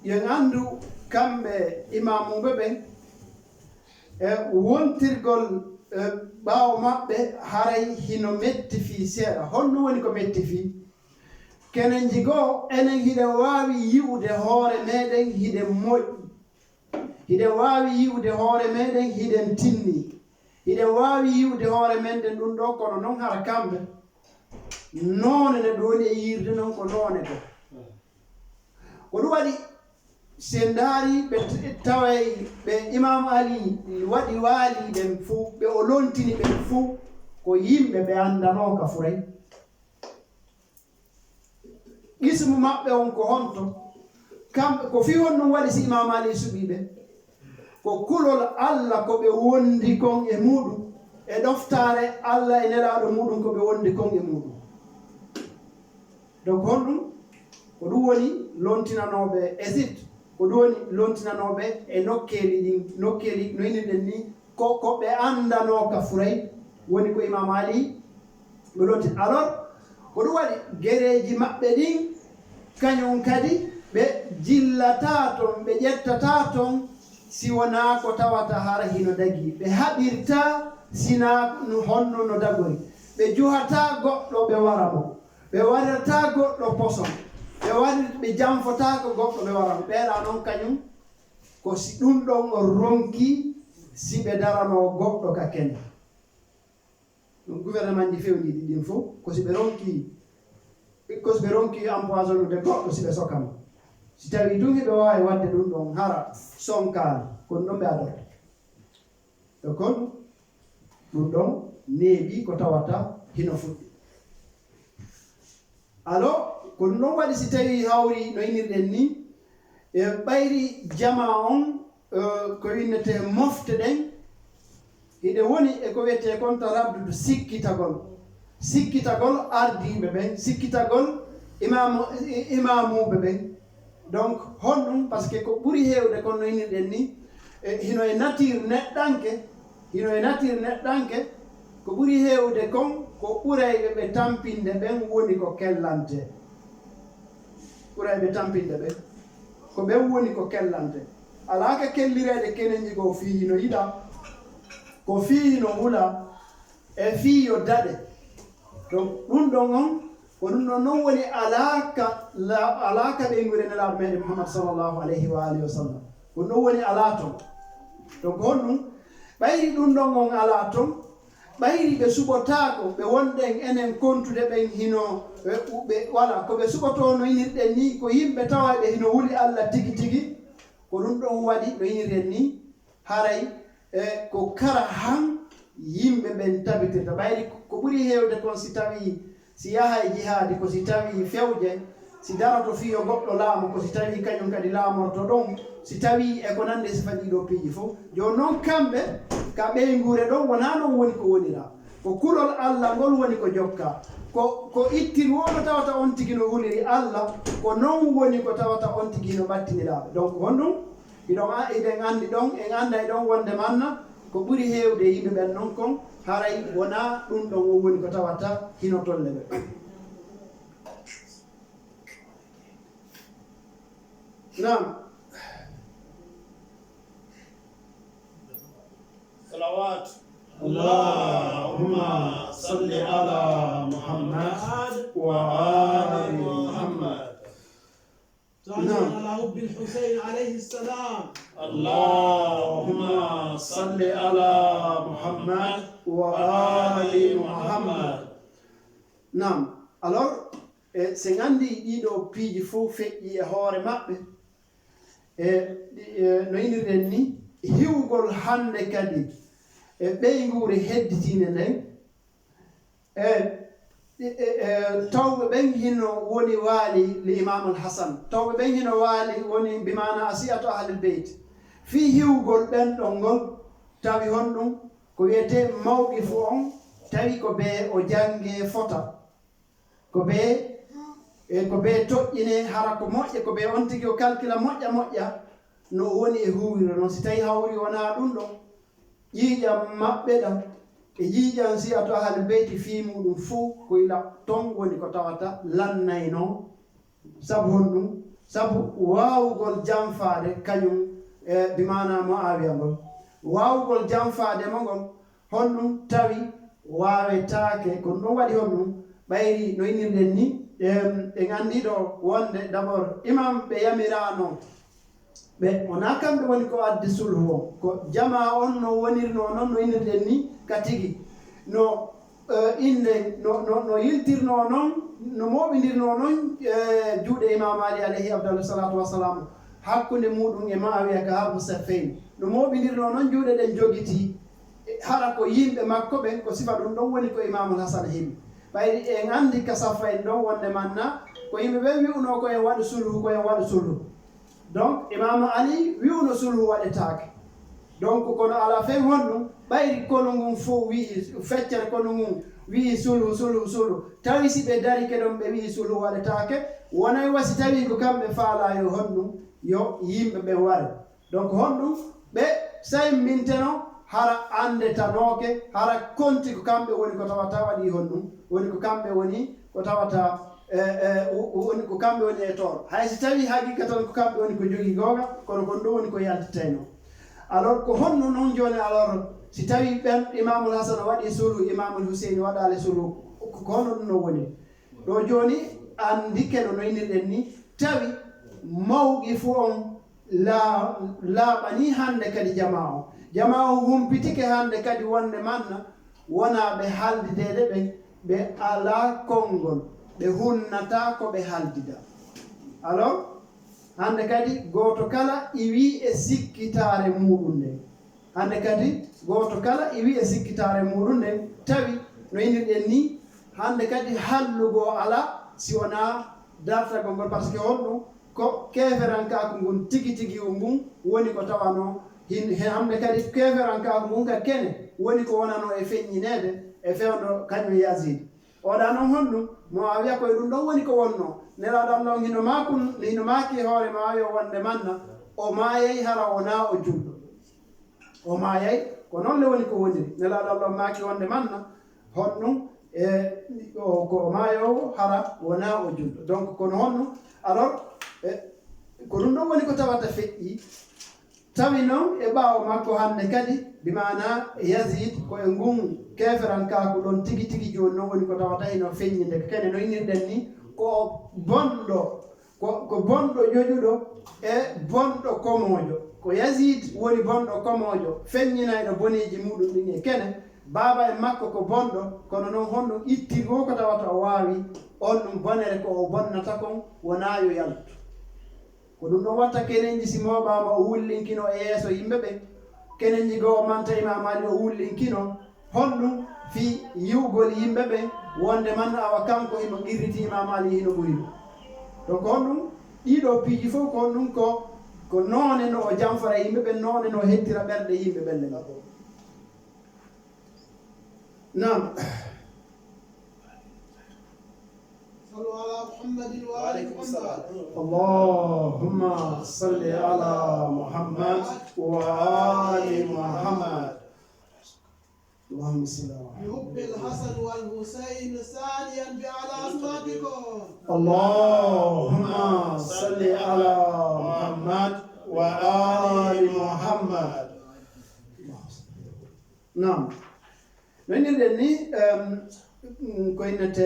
yen andu kamɓe imamuɓe ɓen wontirgol ɓaawo maɓɓe haray hino metti fi seeɗa. Honno woni ko metti fi? Kenen jigoo enen hiɗen waawi yi'ude hoore meɗen hiɗen moƴƴi, hiɗen waawi yi'ude hoore meɗen hiɗen tinni, hiɗen waawi yi'ude hoore meɗen ɗum ɗo, kono noon hara kamɓe noone nde ɗoni e yirde noon ko noone ko. Ko ɗum waɗi sen ndaari ɓe taway ɓe Imam Ali waɗi waali ɓen fuu, ɓe o lontini ɓen fuu ko yimɓe ɓe anndanooka furay. Gismu maɓɓe on ko honto, kamɓe ko fii hon ɗum waɗi si Imam Ali suɓiiɓe, ko kulol Allah ko ɓe wondi kon e muɗum, e ɗoftaare Allah e nelaaɗo muɗum ko ɓe wondi kon e muɗum. Donc honɗum ko ɗum woni lontinanooɓe Égypte, ko ɗum woni lontinanooɓe e nokkeeli no inirɗen ni, ko ɓe anndanooka furay woni ko Imam Ali ɓe lontin. Alors ko ɗum waɗi gereeji maɓɓe ɗin kañum kadi ɓe jillataa ton, ɓe ƴettataa ton si wonaa ko tawata hara hino dagi. Ɓe haɓirtaa sinaa honno no dagori. Ɓe juhataa goɗɗo ɓe wara mo, ɓe waɗataa goɗɗo poson, ɓe janfotaako goɗɗo ɓe wara mo. Ɓeeɗaa noon kañum ko si ɗum ɗon o ronki si ɓe daranoo goɗɗo ka kenda. ɗum gouvernement ji fewniɗi ɗin fof ko si ɓe ronki empoisonnude goɗɗo si ɓe sokamo, si tawi tun hiɓe wawi wadde ɗum ɗon hara sonkaali kono ɗon ɓe adota. e kon ɗum ɗon neeɓi ko tawata hino fuɗɗi. alo ko ɗum ɗon waɗi si tawi hawri no inirɗen ni e ɓayri jama on ko winnete mofte ɗen hiɗe woni e ko wiyete kon to rabdudu sikkitagol ardiɓe ɓen, sikkitagol imamuɓe ɓen. Donc honɗum par ce que ko ɓuri heewde kon no inirɗen ni hino e nature neɗɗanke ko ɓuri heewde kon ko ɓurayɓe ɓe tampinde ɓen woni ko kellante. ɓurayɓe tampinde ɓen ko ɓen woni ko kellante. Alaaka kellireede kenenji ko fii no yiɗa, ko fii no hula, e fii yo daɗe. Donc ɗum ɗon on ko ɗum ɗon noon woni alaka ɓeygure nelaaɗo meɗen Muhammad sallllahu alayhi wa alihi wa sallam, ko ɗum woni ala ton. donc honɗum ɓayri ɗum ɗon on ala ton, ɓayri ɓe suɓotaako ɓe wonɗen enen kontude ɓen hino ɓe wala ko ɓe suɓoto no inirɗen ni ko yimɓe tawaɓe hino wuli Allah tigi tigi. Ko ɗum ɗon waɗi no inirɗen ni haray ko kara han yimɓe ɓen tabitirta. ɓayri ko ɓuri heewde kon si tawi si yaha e jihaadi, ko si tawi fewje, si darato fiyo goɗɗo laamo, ko si tawi kañum kadi laamorto ɗon, si tawi e ko nande si faɗi ɗo piiji fof. joni noon kamɓe ka ɓeygure ɗon wona noon woni ko wonira, ko kulol Allah ngol woni ko jokka, ko ittirwono tawata on tigi no huliri Allah, ko noon woni ko tawata on tigi no ɓattiniraɓe. donc honɗum eɗen andi ɗon, en anda e ɗon wonde manna ko ɓuri heewde yimɓe ɓen noon kon haray wona ɗum ɗon o woni ko tawata hino tolle ɓe. nam salawat Allahumma salli ala Muhammad wa ali Muhammad. على حب الحسين عليه السلام. اللهم صل على محمد وآل محمد. Naam. Alors sen andi ɗiɗo piiji fof feƴƴi e hoore maɓɓe no inirɗen ni hiwgol hande kadi e ɓeygure hedditinde nden tawɓe ɓen hino woni waali li Imam al-Hasan, tawɓe ɓen hino waali woni bimana asiyatu ahlul beyt. Fii hiwgol ɓen ɗon ngol tawi honɗum ko wiyete mawqifu on tawi ko be o jange fota, ko be toƴƴine hara ko moƴƴe, ko be on tigi o calcula moƴƴa no woni e huwiro noon. Si tawi hawri wona ɗum ɗon ƴiiƴam maɓɓe ɗam e jiijan siyatu ahlul beyti fii muɗum fuu ko ila ton woni ko tawata lannay noon. Sabu honɗum sabu waawugol jamfaade kañum bimana Muawiya ngol waawugol jamfaade mo ngol honɗum tawi waawetaake ko ɗum waɗi honɗum ɓayri no innirɗen ni ɓe anndiɗo wonde d' abord imam ɓe yamirano ɓe wona kamɓe woni ko addi sulhu o ko jama on no wonirno noon no innirɗen ni ka tigi no inde no yiltirno noon no moɓidirno noon juuɗe imam Ali alayhi afdalu salatu wassalam hakkunde muɗum e Muawiya ka harbu safain no moɓidirno noon juuɗe ɗen jogiti hara ko yimɓe makko ɓe ko sifa ɗum ɗon woni ko imamul hasan heeɓi ɓayri en andi ka safa en ɗon wonde manna ko yimɓe ɓe wi'uno ko en waɗu sulhu ko en waɗu sulhu donc imam Ali wi'uno sulhu waɗetake donc kono ala fen honɗum ɓayri kono ngun fof wii feccere kono ngun wii sulhu tawi si ɓe dari ke ɗon ɓe wii sulhu waɗetake wonay wasi tawi ko kamɓe faala yo honɗum yo yimɓe ɓe ware donc honɗum ɓe sayminteno hara andetanoke hara konti ko kamɓe woni ko tawata waɗi honɗum woni ko kamɓe woni ko tawata woni ko kamɓe woni e toor hay si tawi haqiqa tan ko kamɓe woni ko jogii googa kono kon ɗum woni ko yaltitayno alors ko honno noon joni alors si tawi ɓen imamul hasan waɗi sulhu imamul huseyni waɗali sulhu ko honno ɗum no woni ɗo joni andikeno no innirɗen ni tawi mawqi fo on laaɓani hande kadi jama o humpitike hande kadi wonde manna wona ɓe haaldidede ɓe ala konngol ɓe hunnata ko ɓe haaldida alors hande kadi goto kala iwi e sikkitare muɗum nden hande kadi goto kala iwi e sikkitare muɗum nden tawi no innirɗen ni hande kadi hallugo ala si wona dartagol ngol par ce que honɗum ko keferankaku ngun tigi ngun woni ko tawano hande kadi keferankaku ngun ka kene woni ko wonano e feññinede e fewdo kañum Yazid oɗa noon honɗum Muawiya koye ɗum ɗon woni ko wonno nelaɗo Allah hino maaki hoore Muawiya wonde manna o maayay hara wona o julɗo o maayay ko noon le woni ko woniri nelaɗo Allah maaki wonde manna honɗum ko o maayowo hara wona o julɗo donc kono honɗum alors ko ɗum ɗon woni ko tawata feƴƴi tawi noon e ɓaawo makko hande kadi bimana Yazid koye ngun keferankaku ɗon tigi joni noon woni ko tawata hino feññinde ko kene no innirɗen ni ko bonɗo ko bonɗo joƴuɗo e bonɗo komojo ko Yazid woni bonɗo komojo feññinayɗo boneji muɗum ɗin e kene baba e makko ko bonɗo kono noon honɗum ittigo ko tawata o waawi on ɗum bonere ko o bonnata kon wona yo yaltu ko ɗum ɗon watta kenenji si moɓama o wullinkino e yeeso yimɓe ɓe kenenji goo manta Imam Ali o wullinkino honɗum fi yiwgol yimɓe ɓe wonde man awa kanko himo qirriti Imam Ali hino ɓuri ɗum donc honɗum ɗiɗo piiji fof ko honɗum ko noone no o jamfara yimɓe ɓe noone no hettira ɓerɗe yimɓe ɓelle ɓe nam صلوا على محمد وآل محمد اللهم صل على محمد وآل محمد اللهم صل على بحب الحسن والحسين ثانيا بأعلى أصواتكم اللهم صل على محمد وآل محمد نعم من اللي كوينة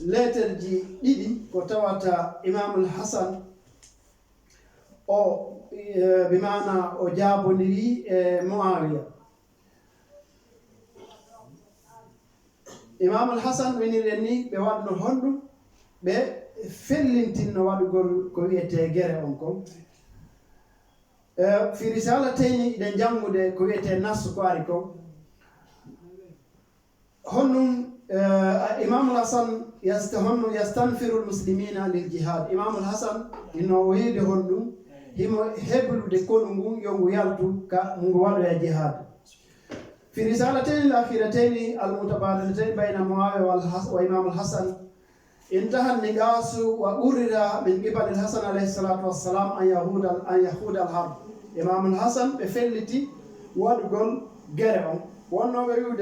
lettre ji ɗiɗi ko tawata Imamul Hasan o bimana o jabodiri e Muawiya Imamul Hasan wonirɗen ni ɓe waɗno honɗum ɓe fellintinno waɗugol ko wiyete guerre on kon fi risalatayni ɗe jangude ko wiyete nasu ko ari kon honɗum Imamul Hasan yastanfiru lmuslimina lil jihad Imamul Hasan ino o yiide honɗum himo heblude konu ngun yo ngu yaltu ka ngu waɗoya jihad fi risalatayni al-akhiratayni al-mutabadilatayn bayna Muawiya wa Imamul Hasan انتهى النقاش وقرر من قبل الحسن عليه الصلاة والسلام أن يخوض الحرب إمام الحسن بفلتي وادقل جرعهم وأنه يقول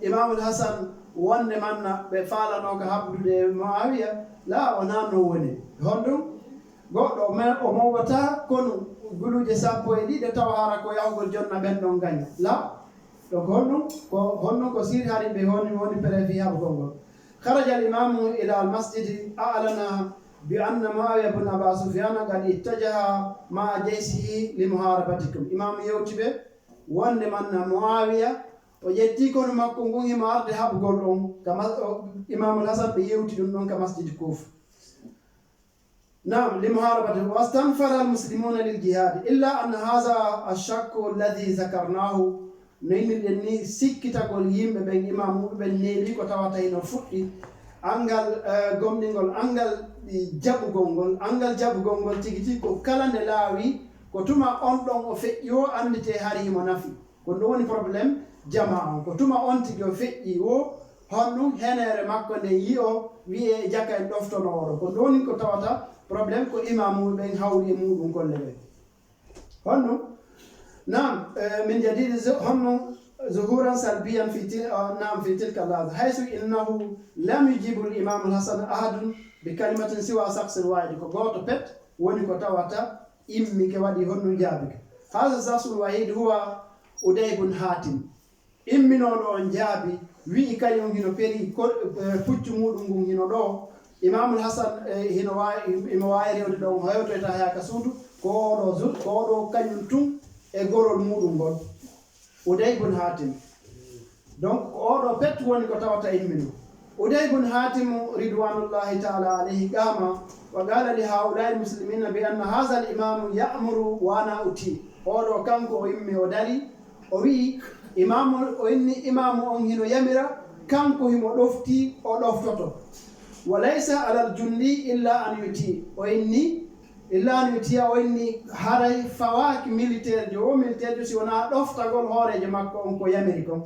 إمام الحسن wonde manna ɓe faalano ko habdude Muawiya la o nanno woni honɗum goɗɗo o mowata kono guluje 11 tawa hara ko yawgol jonna ɓen ɗon gaña la donc honɗum ko sir hari ɓe woni prévu habgol ngol kharaja al imamu ila al masjidi a'lana bi anna Muawiya ibn Aba Sufyan qad ittajaha ma jaysihi li muharabatikum imam yewtiɓe wonde manna Muawiya o ƴetti kono makko ngun himo arde habgol ɗon imamul hasan ɓe yewti ɗum ɗon ka masjidi Kufa نعم لمحاربته واستنفر المسلمون للجهاد إلا أن هذا الشك الذي ذكرناه نين لني سكتا قول يم بين إمام بن نيلي كتواتين فوتي أنغال غومنيغول أنغال جابو غونغول تيجي كو كلا نلاوي ko tuma on ɗon o feƴƴi o andite harimo nafi ko ɗum woni probléme jama on ko tuma on tigi o feƴƴi o honɗum henere makko nde yi o wiye jakka en ɗoftono oɗo ko ɗum woni ko tawata probléme ko imamu ɓen hawri e muɗum golle ɓe honɗum nam min jadidi honɗum ظهورا سلبيا في تلك اللحظة حيث إنه لم يجيب الإمام الحسن أحد بكلمة سوى شخص واحد كغوتو بيت وني كتاواتا إمي كوادي هنو جابك هذا الشخص الوحيد هو أدي بن حاتم إمي نون جابي وي كايون هنا بيري بوتشو مودون هنا دو إمام الحسن هنا وايري ودي دو هايوتو يتاهيا كسودو كودو كايون تون إغورو مودون Uday bun Hatim donc oɗo pet woni ko tawata immino Uday bun Hatim ridwanullahi ta'ala alayhi qama wa qala li haula'i muslimina bi anna hadha al-imam ya'muru wa ana uti oɗo kanko o immi o dari o wi imamu on hino yamira kanko himo ɗofti o ɗoftoto wa laysa ala al-jundi illa an yuti o inni illa ni tiya o inni haray fawaki militaire jo si wona ɗoftagol hoorejo makko on ko yamiri kon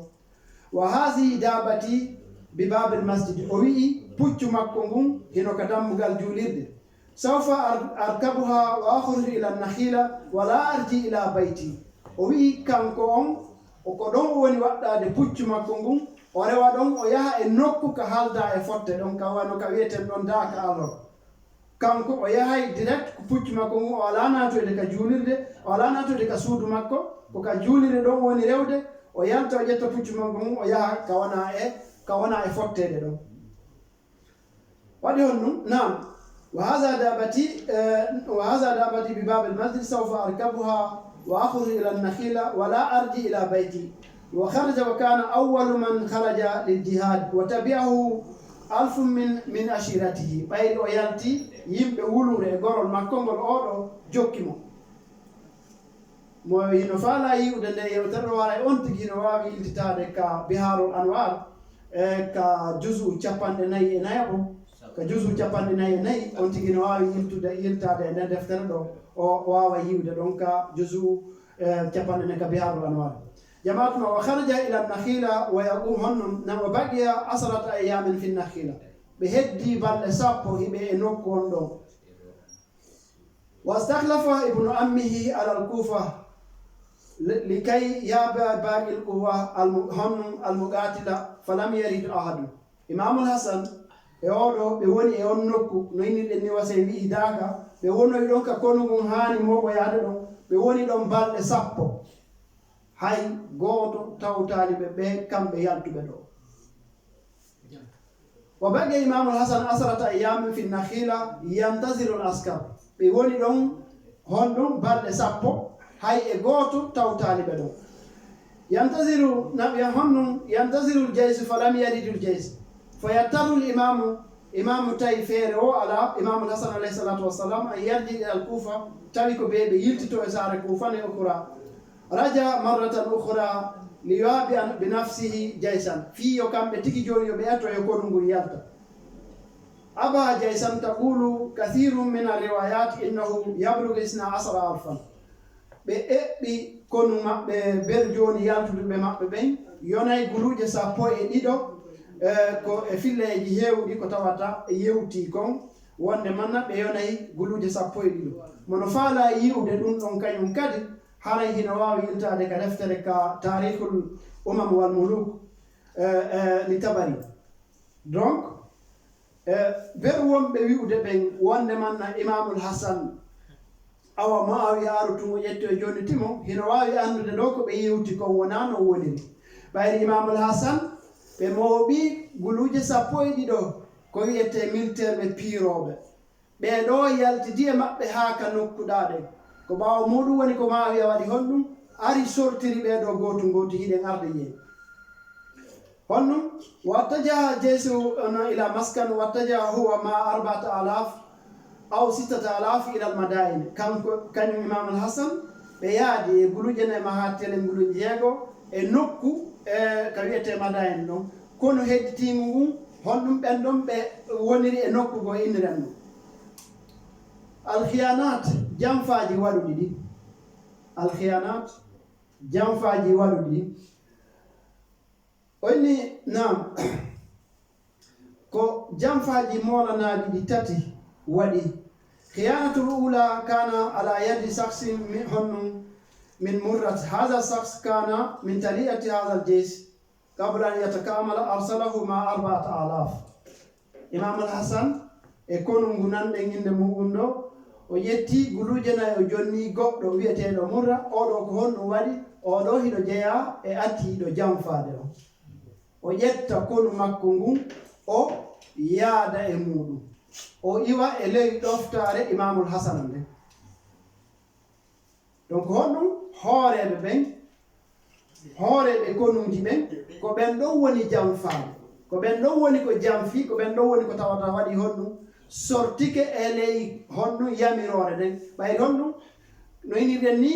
wa hasi dabati bi babil masjid o wi'i puccu makko ngun hino ka dammugal juulirde sawfa arkabuha wa akhruju ila nakhila wala arji ila bayti o wi'i kanko on ko ɗon woni waɗɗade puccu makko ngun o rewa ɗon o yaha e nokku ka halda e fotte ɗon ka wano ka wiyeten ɗon daka alor kanko o yahay direct ko puccu makko ngun o ala natude ka juulirde o ala natude ka suudu makko ko ka juulirde ɗon woni rewde o yalta o ƴetta puccu makko ngun o yaha ka wona e fottede ɗon waɗi hon ɗum nam wa hada dabati bi babil masjid sawfa arkabuha wa akhruju ila an-nakhila wa la arji ila bayti wa kharaja wa kana awwalu man kharaja lil jihad wa tabi'ahu alfu min ashiratihi ɓayri o yalti yimɓe wulure e gorol makko ngol oɗo jokkimo mo hino faala yiwde nde yewtere ɗo wara e on tigi hino wawi yiltitade ka biharul anwar ka jusu 44 ka jusu 44 on tigi no wawi yiltade e nder deftere ɗo o wawa yiwde ɗon ka jusu 44 ka biharul anwar جماعتنا وخرج إلى النخيلة ويقوم هنم وبقي 10 أيام في النخيلة بهدي بل سابو هبه نوكوندو واستخلف ابن أمه على الكوفة لكي يابع باقي القوة المقاتلة فلم يرد أحد إمام الحسن يقولوا بيوني يون نوكو نويني لني وسيبي داكا بيوني يدون كونو هاني موغو يادو بيوني دون بل سابو hay goto tawtani ɓe kamɓe yaltuɓe ɗo wa baqiya imam al-hasan 10 ayyamin fi nakhila yantaziru al-askar ɓe woni ɗon honɗum balɗe 10 hay e goto tawtani ɓe ɗo yantaziru al-jays falam yaridu al-jays fayattaru al-imamu tawi feere o ala imam al-hasan alayhi salatu wassalam an yarji ila al-kufa tawi ko ɓe yiltito e saare kufa ne okura رجع مرة أخرى ليوابع بنفسه جيشا في يوكام بتيجي جوري يبيعتو يكون يالتا أبا جيشا تقول كثير من الروايات إنه يبلغ 12,000 بي كونو ما برجوني يالتو بما بين يوناي غلوجة سابو إديدو كو فيلي يهودي كتواتا يهودي كون wonde manna ɓe yonayi guluuje 10 mono faala yiwde ɗum ɗon kañum kadi haray hino wawi yiltade ka deftere ka tarihul umam wal muluk li tabari donc ɓeɗo wonɓe wi'ude ɓen wonde manna imamul hasan awa Muawiya arutumo ƴetto e joni timo hino wawi andude ɗo ko ɓe yewti ko wona no woniri ɓayri imamul hasan ɓe mooɓi guluje 12 ko wiyete militaire ɓe piiroɓe ɓeɗo yaltidi e maɓɓe haa ka nokkuɗaɗe ko ɓawa muɗum woni ko Muawiya waɗi honɗum ari sortiri ɓeɗo gotu hiɗen arde yeey honɗum wattajaha jeysu ila maskan wattajaha huwa ma 4000 aw 6000 ila almadain kañum imam al hasan ɓe yaadi e guluje nayi ma ha tele guluje 6 e nokku ka wiyete madain ɗon kono hedditimu ngun honɗum ɓen ɗon ɓe woniri e nokku go inniren ɗum alkhiyanat jamfaji waɗuɗi ɗi alkhiyanat jamfaji waɗuɗi oyni nam ko jamfaji molanaɗi ɗi tati waɗi khiyanatul ula kana ala yadi shakhsin honɗum min murrat hadha shakhs kana min taliyati hadha al-jaysh qabla an yatakamala arsalahu ma 4000 imam al-hasan e konungu nanɗen inde muɗum ɗo o yetti guluje nayi o jonni goɗɗo wiyeteɗo murra oɗo ko honɗum waɗi oɗo hiɗo jeeya e atti hiɗo jamfade o ƴetta konu makko ngun o yaada e muɗum o iwa e ley ɗoftare imamul hasan nde donc honɗum hooreɓe ɓen hooreɓe konuji ɓen ko ɓen ɗon woni jamfade ko ɓen ɗon woni ko jamfi ko ɓen ɗon woni ko tawata waɗi honɗum sortike e ley honɗum yamirore nden ɓayri honɗum no inirɗen ni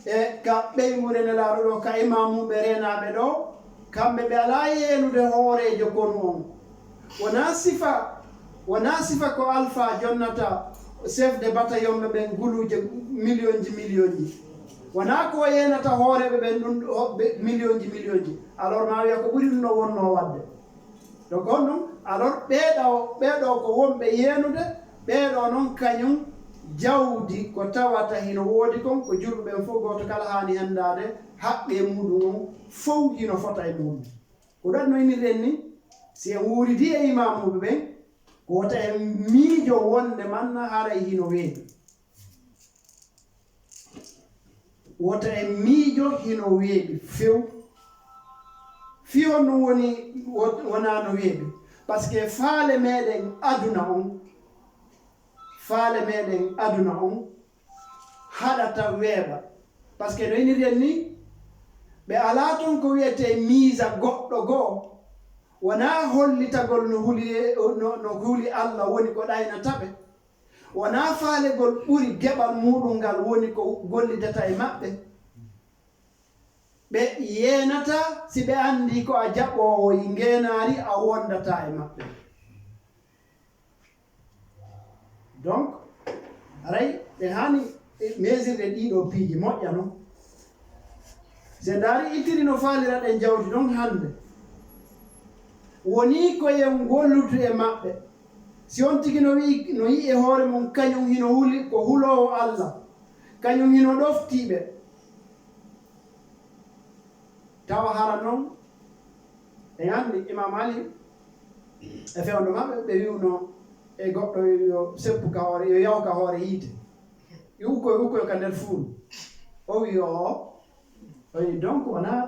e ka ɓeymure nelaɗo ɗo ka imamuɓe renaɓe ɗo kamɓe ɓe ala yeenude hoorejo konu on wona sifa ko alpha jonnata chef de bataillon ɓe ɓen guluje million ji wona ko yenata hooreɓe ɓen ɗum million ji alors ma wiya ko ɓuri ɗum no wonno wadde donc on ɗum alors ɓeɗo ko wonɓe yeenude ɓeɗo noon kañum jawdi ko tawata hino woodi kon ko julɓeɓen fof goto kala hani hendade haqqe muɗum on fof hino fota e muɗum ko ɗon no inirɗen ni si en wuuridi e imamuɓe ɓen ko wota en miijo wonde manna haray hino weeɓi wota en miijo hino weeɓi few fiyo no woni wona no weeɓi par ce que faale meɗen aduna on haɗata weeɓa par ce que no inirɗen ni ɓe ala toon ko wiyete miisa goɗɗo goo wona hollitagol no huuli Allah woni ko ɗaynataɓe wona faalegol ɓuri geɓal muɗum ngal woni ko gollidata e maɓɓe ɓe yeenata si ɓe andi ko a jaɓɓowo ngenaari a wondata e maɓɓe donc aray ɓe hani mesirde ɗiɗo piiji moƴƴa noon se ndaari ittiri no faalira ɗen jawdi ɗon hannde woni ko yen golludu e maɓɓe si on tigi no yi e hoore mum kañum hino huli ko hulowo Allah kañum hino ɗoftiɓe tawa hara noon e andi imam Ali e fewndo maɓɓe ɓe wiwno e goɗɗo yo seppu ka hoore yo yaw ka hoore yiite yo ukkoy ka nder fuuru o wi o oyi donc wona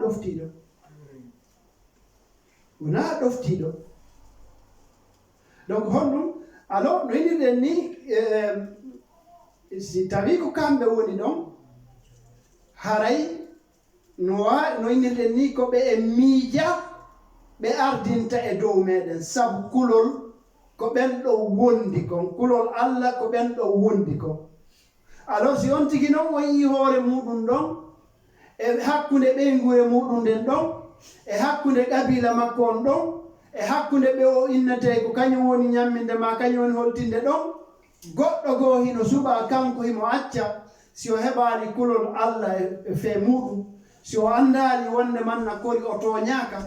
ɗoftiɗo donc honɗum alors no inirɗen ni si tawi ko kamɓe woni ɗon haray no inirɗen ni ko ɓe e miija ɓe ardinta e dow meɗen sabu kulol ko ɓen ɗo wondi kon kulol Allah ko ɓen ɗo wondi kon alors si on tigi noon o yii hoore muɗum ɗon e hakkunde ɓeyngu e muɗum nden ɗon e hakkunde qabila makko on ɗon e hakkunde ɓe o innete ko kañum woni ñamminde ma kañum woni holtinde ɗon goɗɗo goo hino suɓa kanko himo acca si o heɓani kulol Allah e fee muɗum si o andali wonde manna kori o toñaka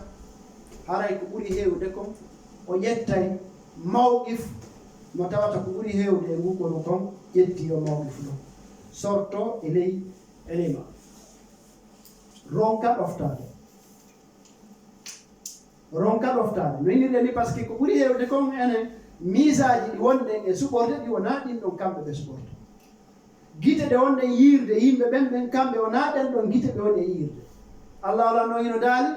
haray ko ɓuri hewde kon o ƴettay mawqif mo tawata ko ɓuri hewde e ngukonu kon ƴetti o mawqif ɗon sorto e ley elema ronka ɗoftade ronka ɗoftade no innirɗe ni par ce que ko ɓuri hewde kon enen misaji ɗi wonɗen e suɓorde ɗi wona ɗin ɗon kamɓe ɓe suɓorta gite ɗe wonɗen yiirde yimɓe ɓen kamɓe wona ɗen ɗon gite ɓe woni e yiirde allah alanno hino daali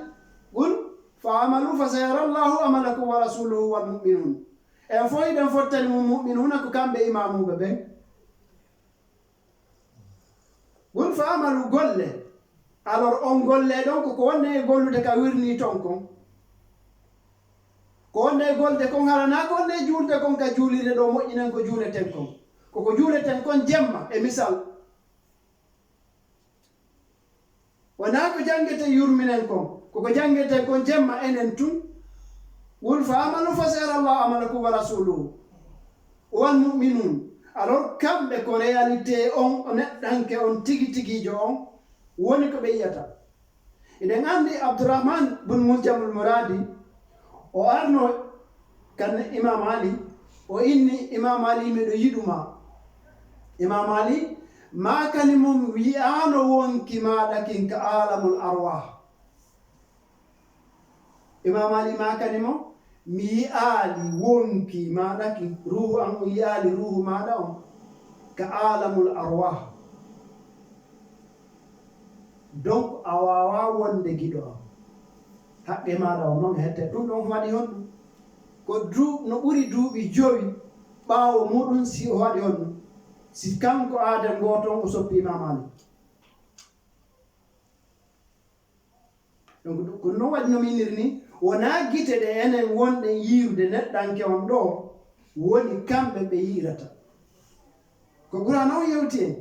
qul fa amalu fa sayara llahu amalakum wa rasuluhu wal mu'minun en fo iɗen fottani mum mu'minuna ko kamɓe imamuɓe ɓen qul fa amalu golle alors on golle ɗon koko wonne e gollude ka wirni ton kon ko wonne e golde kon harana ko wonne e juulde kon ka juulide ɗo moƴƴinen ko juuleten kon koko juuleten kon jemma e misal wona ko jangete yurminen kon koko jangete kon jemma enen tun qul fa amalu fa sayara llahu amalakum wa rasuluhu wal mu'minun alors kamɓe ko réalité on neɗɗanke on tigi tigijo on woni ko ɓe yiyata eɗen andi abdourahman bun muljamul mouradi o arno kan imam ali o inni imam ali miɗo yiɗuma imam ali ma kani mum wiyano wonki maɗa kin ka alamul arwah imam ali ma kani mo mi yi'ali wonki maɗa kin ruhu an o yi'ali ruhu maɗa on ka alamul arwah donc a wawa wonde giɗo am haqqe maɗa o noon hette ɗum ɗon waɗi honɗum ko no ɓuri duuɓi 5 ɓaawo muɗum si o waɗi honɗum si kanko aadam goto o soppi imam ali donc ko non waɗi no miniri ni wona gite ɗe enen wonɗen yiirude neɗɗanke on ɗo woni kamɓe ɓe yiirata ko ɓura noon yewti en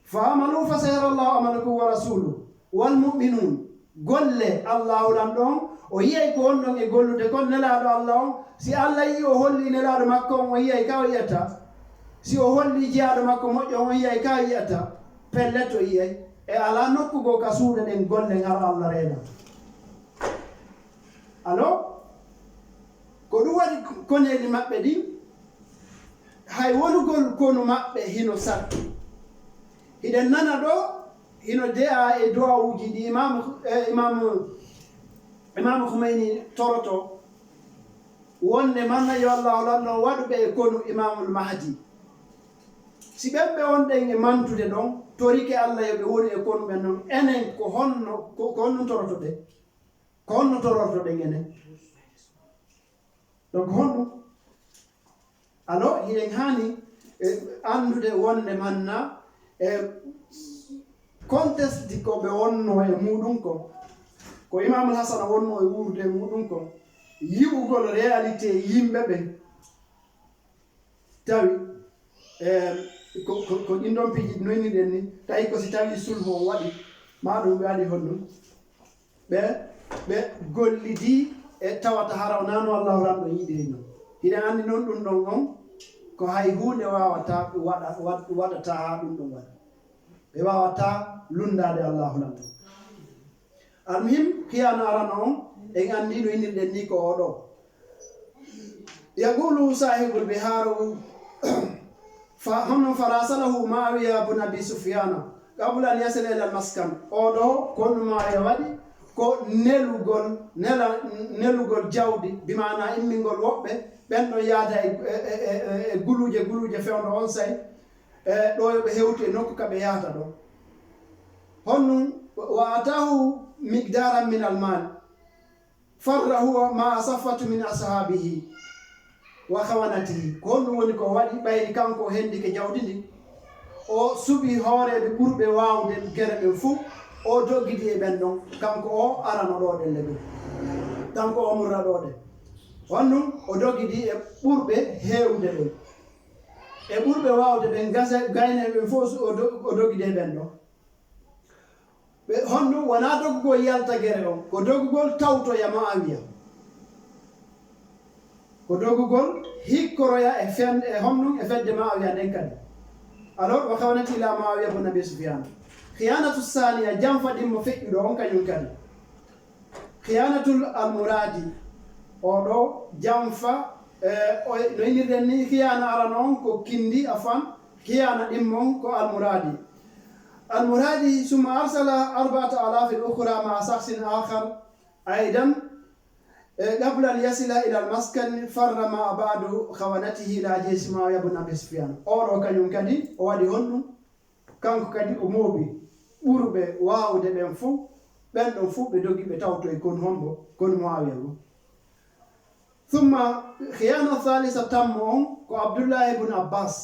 fa amalu fa sayara llahu amalakum wa rasuluhu wal mu'minun golle allahu ɗam ɗon o yiyay ko wonɗon e gollude kon nelaɗo allah on si allah yi o holli nelaɗo makko on o yiyay ka o yiyata si o holli jeyaɗo makko moƴƴo on o yiyay ka o yiyata pellet o yiyay e ala nokkugo ka suuɗe ɗen gollen har allah reena alors ko ɗum waɗi koñeli maɓɓe ɗin hay wonugol konu maɓɓe hino sakki hiɗen nana ɗo hino jeeya e duwawuji ɗi imamu Khomeini toroto wonde manna yo allahu lanno waɗuɓe e konu imamul mahdi si ɓenɓe wonɗen e mantude ɗon torike allah yoɓe woni e konu ɓen noon enen ko honno toroto ɗe ko honno tororto ɗen enen donc honɗum alors hiɗen hani andude wonde manna e contexte ko ɓe wonno e muɗum ko imamul hasana wonno e wurde e muɗum ko yiɓugol réalité yimɓe ɓen tawi ko ɗin ɗon piiji noyni ɗen ni tawi ko si tawi sulhu o waɗi ma ɗum ɓe waɗi honɗum ɓe gollidi e tawata haraw nano allahu ran ɗo yiɗiri noon hiɗen anndi noon ɗum ɗon on ko hay hunde wawata waɗata ha ɗum ɗon waɗa ɓe wawata lundade allahu ran ɗon almuhim hiyano arano on en anndi no innirɗen ni ko oɗo yaqulu sahibul biharu honnon farasalahu mawiya bun abi sufyana qabla an yasila ila almaskan oɗo konno mawiya waɗi ko nelugol jawdi bimana immingol woɓɓe ɓen ɗon yaada e guluje fewno on say ɗo yoɓe hewti e nokku kaɓe yahata ɗo honnum wa atahu migdaran min almal farra huwa ma safatu min ashabihi wa khawanatihi ko honɗum woni ko waɗi ɓayri kanko hendike jawdi ndi o suɓi hooreɓe ɓurɓe wawde gere ɓen fuu o doggidi e ɓen ɗon kanko o arano ɗo ɗen le ɗum kanko o murra ɗo ɗen honɗum o doggidi e ɓurɓe hewde ɗon e ɓurɓe wawde ɓen gayne ɓen fof o doggidi e ɓen ɗon honɗum wona doggugol yalta gere on ko doggugol tawtoya Muawiya ko doggugol hikkoroya e honɗum e fedde Muawiya ɗen kadi alors wa kawnati ila Muawiya bun Abi Sufyan khiyanatu saniya janfaɗinmo feƴƴuɗo on kañum kadi khiyanatul almuradi oɗo janfa no innirɗen ni khiyana arano on ko kindi afan khiyana ɗimmon ko almuradi ثم أرسل 4000 أخرى مع شخص آخر أيضا قبل أن يصل إلى المسكن فر مع بعض خوانته إلى جيش معاوية بن أبي سفيان أورو كان كدي وادي هونو كان كدي أموبي ɓurɓe wawde ɓen fuu ɓen ɗon fuu ɓe dogi ɓe tawto e kon hombo kon Muawiya go thumma khiyana thalitha tammo on ko Abdullah ibn Abbas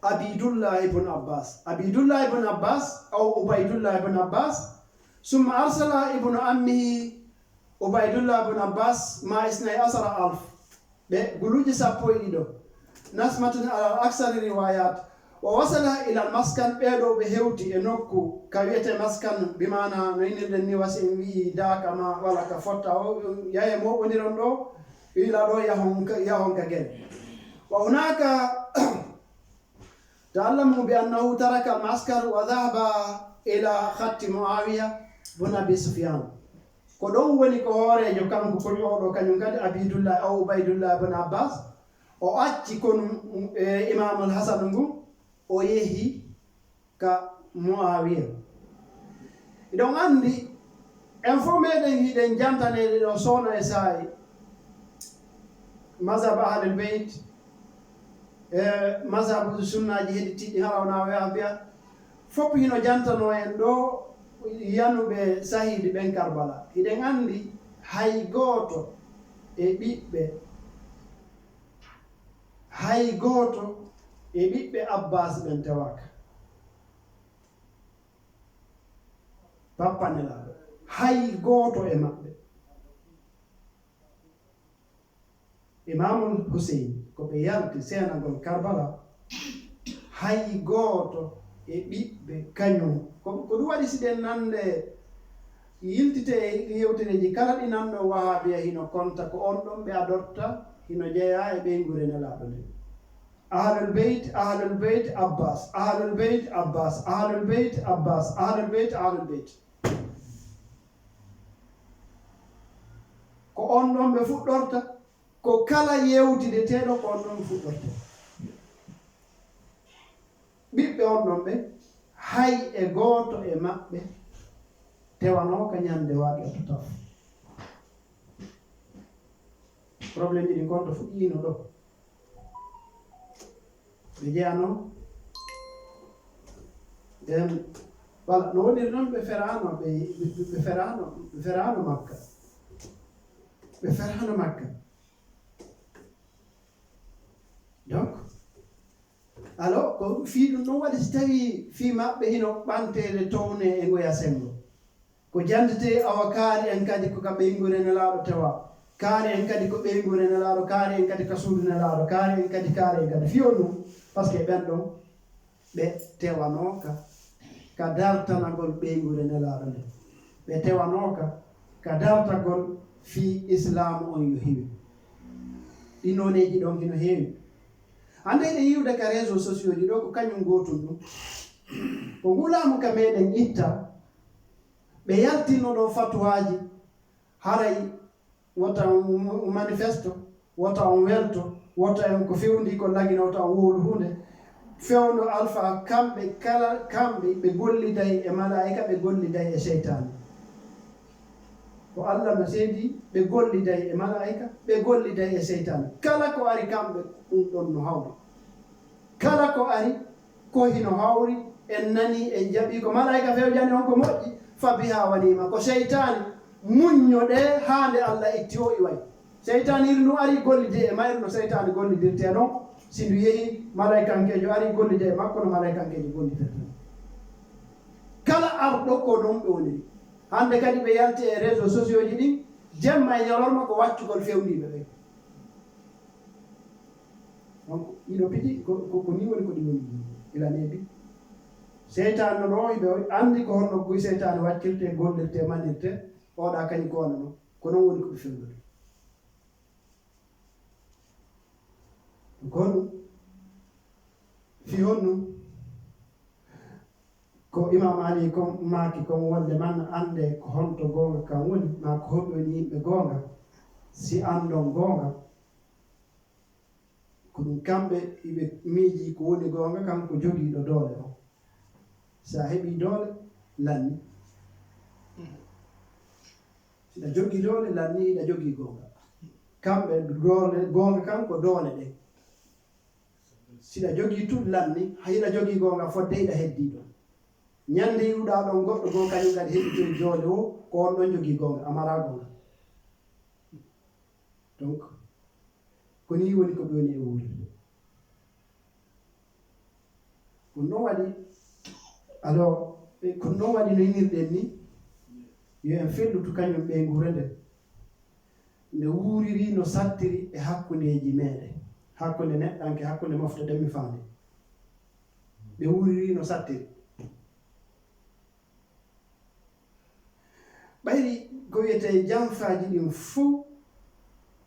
Abidullah ibn Abbas أو Ubaydullah ibn Abbas ثم أرسل ابن أمه Ubaydullah ibn Abbas ma 12,000 ɓe guluji sappo e ɗiɗo nasmatun ala aksari riwayat ووصل إلى المسكن بيدو بهوتي إنوكو كويته مسكن بمعنى نينير ني واسين وي داك ما ولا كفوتا يا مو ونيروندو إلى دو يهون كجن وهناك تعلموا بأنه ترك المعسكر وذهب إلى خط معاوية بن أبي سفيان كدون ولي كهوري جو كان كو يودو كانيو كاد عبد الله أو عبيد الله بن عباس أو أتي كون إمام الحسن نغو o yehi ka Muawiya iɗon andi en fo meɗen hiɗen jantanede ɗo sowno e saayi mazhab ahlul beyt mazhab sunnaji heɗitiɗi harawnawe abiya fof hino jantano en ɗo yanuɓe sahidi ɓen Karbala hiɗen andi hay goto e ɓiɓɓe Abbas ɓen tewaka pappanelaɗo hay goto e maɓɓe Imamul Hussein ko ɓe yalti senagol Karbala hay goto e ɓiɓɓe kañum ko ɗum waɗi siɗen nande yiltite e yewtereji kala ɗi nanɗo wahabiya hino konta ko on ɗon ɓe adorta hino jeeya e ɓeygure nelaɗo nde Ahlul Bayt Abbas Ahlul Bayt Abbas Ahlul Bayt Abbas Ahlul Bayt ko on ɗon ɓe fuɗɗorta ko kala yewtide teɗo ko on ɗon ɓe fuɗɗorta ɓiɓɓe on ɗon ɓe hay e goto e maɓɓe tewano ka ñande waɗi oto taf probléme ɗi gonto fuɗɗino ɗo ɓe jeyano wala no woniri noon ɓe ferano Makka donc alors ko fii ɗum ɗon waɗi so tawi fii maɓɓe hino ɓantede towne e ngoya sembo ko jandete awa kaari en kadi ko ka ɓeygure nelaɗo tewa kaari en kadi ko ɓeygure nelaɗo kaari en kadi ka suudu nelaɗo kaari en kadi fiyo ɗum par ce que ɓen ɗon ɓe tewanoka ka dartanagol ɓeygure nelaɗo nde ɓe tewanoka ka dartagol fi islamu on yo heewi ɗi noneji ɗon hino heewi hande ɗe yiwde ka réseau sociaux ji ɗo ko kañum gotum ɗum ko ngulamu ka meɗen itta ɓe yaltino ɗo fatuwaji haray wota manifesto wota on welto wota en ko fewndi ko lagina wota on wowlu hunde fewno alpha kamɓe ɓe golliday e malaika ɓe golliday e seytane ko Allah no seedi ɓe golliday e malaika ɓe golliday e seytane kala ko ari kamɓe ɗum ɗon no hawri kala ko ari ko hino hawri en nani en jaɓi ko malaika fewjani on ko moƴƴi fabiha walima ko seytane muññoɗe haande Allah itti o iway seytane iri ndu ari gollide e mayru no seytane gollidirte ɗon si ndu yeehi malaikankejo ari gollide e makko no malaikankejo gollidirte kala arɗo ko ɗon ɓe woniri hande kadi ɓe yalti e réseau sociaux ji ɗin jemma e ñalorma ko waccugol fewndiɓe ɓe donc ɗiɗo piji ko ni woni ko ɗi woni ilanebi seytane no ɗo ɓe andi ko honno guy seytane waccirte gollirte manirte oɗa kañum ko wona noon ko noon woni ko ɓe fewnude kono fi honno ko Imam Ali ko maaki ko wonde man ande ko honto gonga kan woni ma ko honɓe woni yimɓe gonga si andon gonga ko ɗum kamɓe iɓe miiji ko woni gonga kanko jogiiɗo doole o sa heɓi doole lanni siɗa jogii doole lanni hiɗa jogii goonga kamɓe goonga kan ko doole ɗen siɗa jogii tun lanni hiɗa jogii goonga fodde hiɗa heddii ɗon ñannde yiwɗaa ɗon goɗɗo goo kañum kadi heɗitoy joole o ko on ɗon jogii goonga amara goonga donc ko ni woni ko ɓe woni e wuurde ko noon waɗi alors ko noon waɗi no yinirɗen ni yo en fellutu kañum ɓe nguure nden nde wuuriri no sattiri e hakkundeji meɗen hakkunde neɗɗanke hakkunde mofta demi faande ɓe wuuriri no sattiri ɓayri ko wiyete janfaji ɗin fuu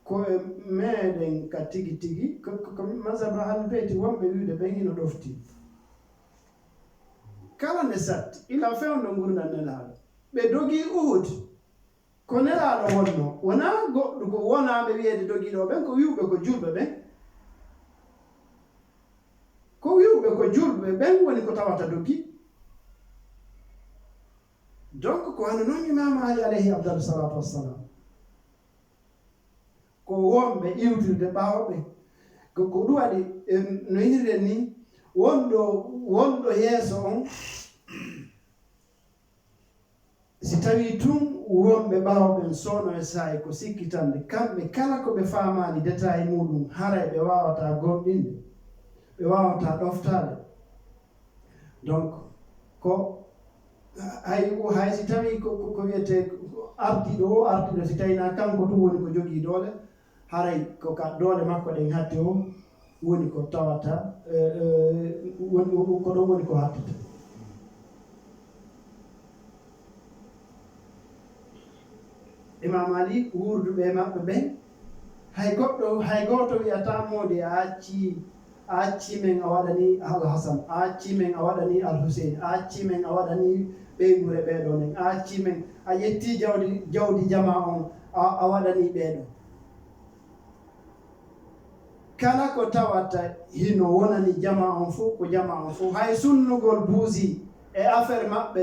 ko e meɗen ka tigi tigi ko masaba halbeyti wonɓe wiide ɓen hino ɗofti kala nde satti ila fewndo gurdam nelaaɗo ɓe dogii Uhud ko nelaaɗo wonno wona goɗɗo ko wonaɓe wiyeede dogiiɗo ɓen ko wiwɓe ko julɓe ɓen ko wiwɓe ko julɓe ɓen woni ko tawata dogii donc ko hano noon Imam Ali alayhi afdalu salatu wassalam ko wonɓe iwtirde ɓaawɓe ko ɗum waɗi no yinirɗen ni wonɗo yeeso on si tawi tun wonɓe ɓaawɓen soono e saayi ko sikkitande kamɓe kala ko ɓe faamaani détail muɗum haray ɓe wawata gomɗinde ɓe wawata ɗoftaade donc ko hay si tawi ko wiyete ardiɗo si tawina kanko tun woni ko jogii doole haray ko ka doole makko ɗen hatti o woni ko tawata ko ɗon woni ko hattata Imam Ali wuurduɓe maɓɓe ɓen hay gooto wiyata moodi a acci men a waɗani Al-Hasan a acci men a waɗani Al-Husein a acci men a waɗani ɓeygure ɓeeɗo nen a acci men a yetti jawdi jama on a waɗani ɓeeɗo kala ko tawata hino wonani jama on fof ko jama on fof hay sunnugol buusi e affaire maɓɓe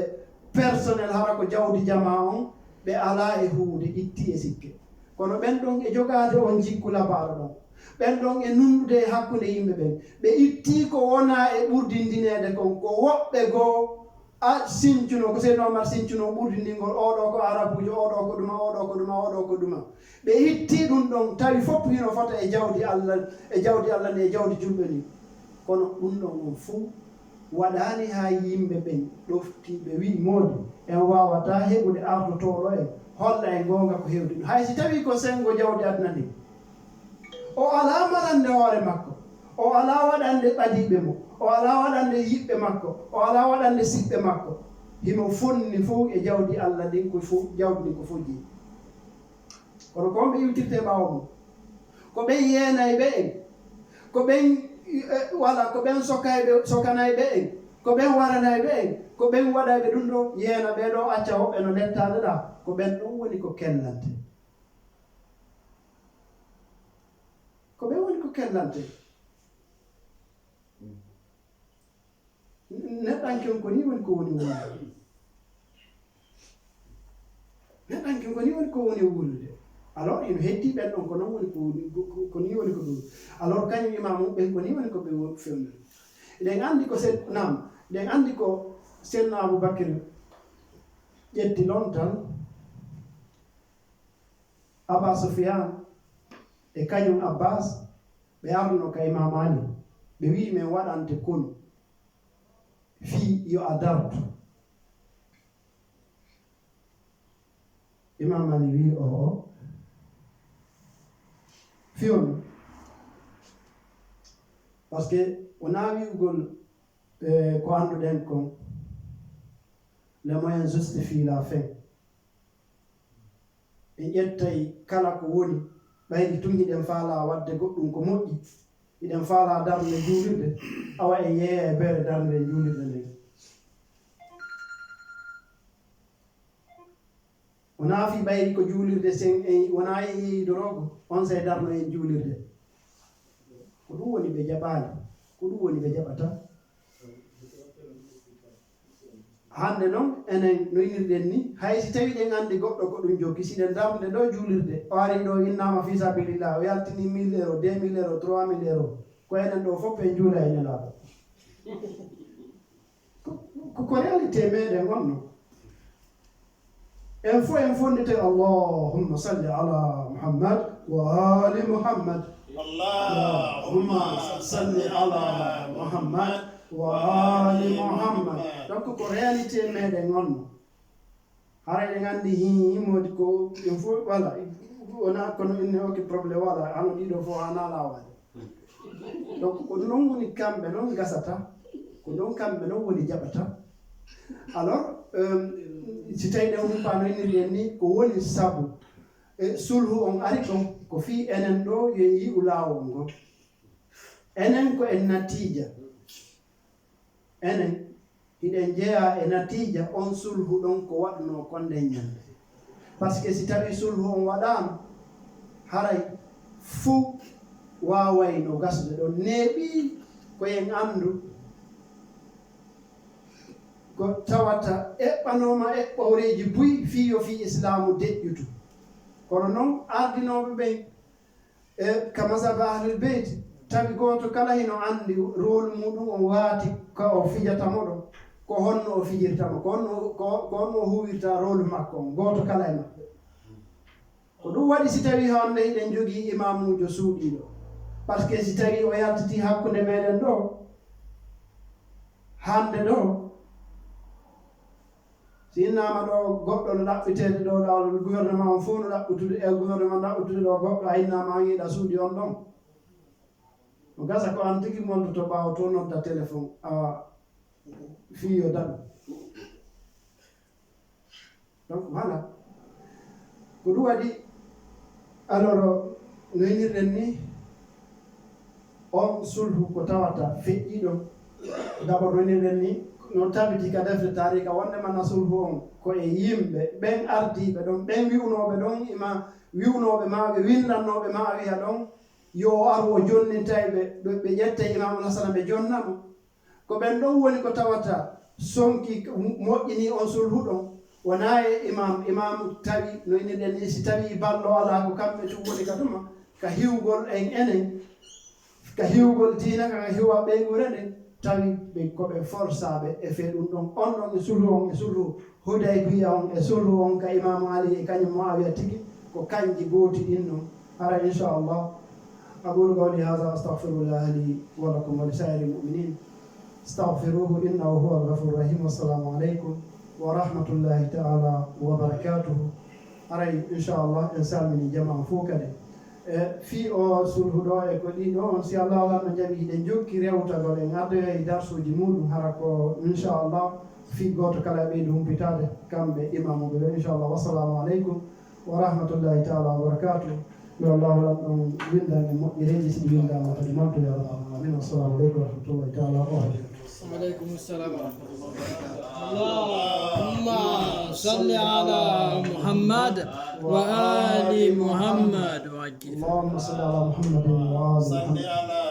personnel hara ko jawdi jama on ɓe ala e huude itti e sikke kono ɓen ɗon e jogaade on jikku labaɗo ɗon ɓen ɗon e nundude e hakkunde yimɓe ɓen ɓe itti ko wona e ɓurdindineede kon ko woɓɓe goo a sincuno ko Seydou Omar sincuno ɓurdindingol oɗo ko arabujo oɗo ko ɗuma oɗo ko ɗuma oɗo ko ɗuma ɓe itti ɗum ɗon tawi fof hino fota e jawdi Allah ni e jawdi julɓe ni kono ɗum ɗon on fuu waɗani ha yimɓe ɓen ɗofti ɓe wi moodi en wawata heɓude ardotoɗo en holla e gonga ko hewdi ɗum hay si tawi ko sengo jawdi aduna ndi o ala marande hoore makko o ala waɗande ɓadiɓe mo o ala waɗande yiɓɓe makko o ala waɗande siɓɓe makko himo fonni fof e jawdi Allah ɗin ko fof jawdi ɗin ko fof jeeyi kono ko ɓe iwtirte ɓaawo mum ko ɓen yeenayɓe en ko ɓen wala ko ɓen sokanayɓe en ko ɓen waranayɓe en ko ɓen waɗayɓe ɗum ɗo yeena ɓeɗo acca hoɓɓe no nettade ɗa ko ɓen ɗon woni ko kellante ko ɓen woni ko kellante neɗɗanken ko ni woni ko woni wuurde neɗɗanken ko ni woni ko woni wuurde alors ino heddi ɓen ɗon ko noon woni ko ni woni ko ɗum alors kañum imam ɓen ko ni woni ko ɓe fewni eɗen anndi ko eɗen anndi ko Seydina Aboubacry ƴetti lontan Aba Soufiane e kañum Abbas ɓe arno ka Imam Ali ɓe wi men waɗante konu fii yo a dartu Imam Ali wi o fiyon par ce que wona wi'ugol ko annduɗen kon les moyens justifient la fin en ƴettay kala ko woni ɓaydi tun hiɗen faala wadde goɗɗum ko moƴƴi hiɗen faala darde juulirde awa e yeeya e beere darde juulirde nden wona fi ɓayri ko juulirde sen en wona e yeeydoroogo on say darno en juulirde ko ɗum woni ɓe jaɓaani ko ɗum woni ɓe jaɓata hande noon enen no yinirɗen ni hay si tawi ɗen andi goɗɗo ko ɗum jokki siɗen damde ɗo juulirde o ari ɗo innama fi sabilillah o yaltini 1000 euros 2000 euros 3000 euros ko enen ɗo fof en juula e nelaɗo ko réalité meɗen wonno en fondite allahumma salli ala muhammad wa ali muhammad Allahumma salli ala Muhammad wa ali muhammad donc ko réalité meɗen wonno haray ɗen andi himodi ko il faut voilà wona kono inni oke probléme wala hano ɗiɗo fof ana lawade donc ko ɗum woni kamɓe noon gasata ko ɗon kamɓe noon woni jaɓata alors si tawi ɗen humpano innirɗen ni ko woni sabu sulhu on ari kon ko fi enen ɗo yo yi'u laawol ngol enen ko en natija enen hiɗen jeeya e natija on sulhu ɗon ko waɗno konde ñande par ce que si tawi sulhu on waɗama haray fuu waway no gasde ɗon neeɓi koyen andu ko tawata eɓɓanoma eɓɓoreji buy fiyo fi islamu deƴƴutu kono noon ardinoɓe ɓen e ka masaba ahlul beyt tawi goto kala hino andi rôle muɗum o waati ko o fijatamo ɗo ko honno o fijirtamo ko honno o huwirta rôle makko on goto kala e maɓɓe ko ɗum waɗi si tawi honde hiɗen jogui imamujo suuɗiɗo par ce que si tawi o yaltiti hakkude meɗen ɗo hande ɗo si innama ɗo goɗɗo no ɗaɓɓitede ɗo ɗawol gouvernement on fof no ɗaɓɓitude e gouvernement ɗaɓɓitude ɗo goɗɗo a innama an yiiɗa suuɗi on ɗon no gasa ko an tigi mondoto ɓawa to nodda téléphone awa fiyo daɗo donc voilà ko ɗum waɗi alors no yinirɗen ni on sulhu ko tawata feƴƴiɗo d'abord no yinirɗen ni no tabiti ka defte tarika wonde mana sulhu on ko e yimɓe ɓen ardiɓe ɗon ɓen wiwnoɓe ɗon ima wiwnoɓe maɓe windannoɓe ma wiya ɗon yo ar o jonnintayɓe ɓe ƴette imamu hasana ɓe jonnamo ko ɓen ɗon woni ko tawata sonki moƴƴini on sulhu ɗon wona e imam tawi no inirɗen ni si tawi ballo ala ko kamɓe tum woni ka ɗuma ka hiwgol en enen ka hiwgol dinaka ka hiwa ɓeygure ɗen tawi ɓe koɓe forçaɓe e fe ɗum ɗon on ɗon e sulhu Hudaybiya on e sulhu on ka imamu Ali e kañum Muawiya tigi ko kanji gooti ɗin ɗon ara inchallah أقول قولي هذا أستغفر الله لي ولكم ولسائر المؤمنين استغفروه إنه هو الغفور الرحيم والسلام عليكم ورحمة الله تعالى وبركاته أري إن شاء الله إنسان من جماعة فوكده في أو سلوه دعاء كلي أو إن شاء الله لما جميع دنجوك كريوتا قولين أدوية درس جمود هركو إن شاء الله في قوت كلامهم بتاعه كم بإمام إن شاء الله والسلام عليكم ورحمة الله تعالى وبركاته والله لكم من يريد سبيلا وتجمعت يا رب العالمين والسلام عليكم ورحمة الله تعالى وبركاته. وعليكم السلام ورحمة الله وبركاته. اللهم صل على محمد وآل محمد. اللهم صل على محمد وآل محمد.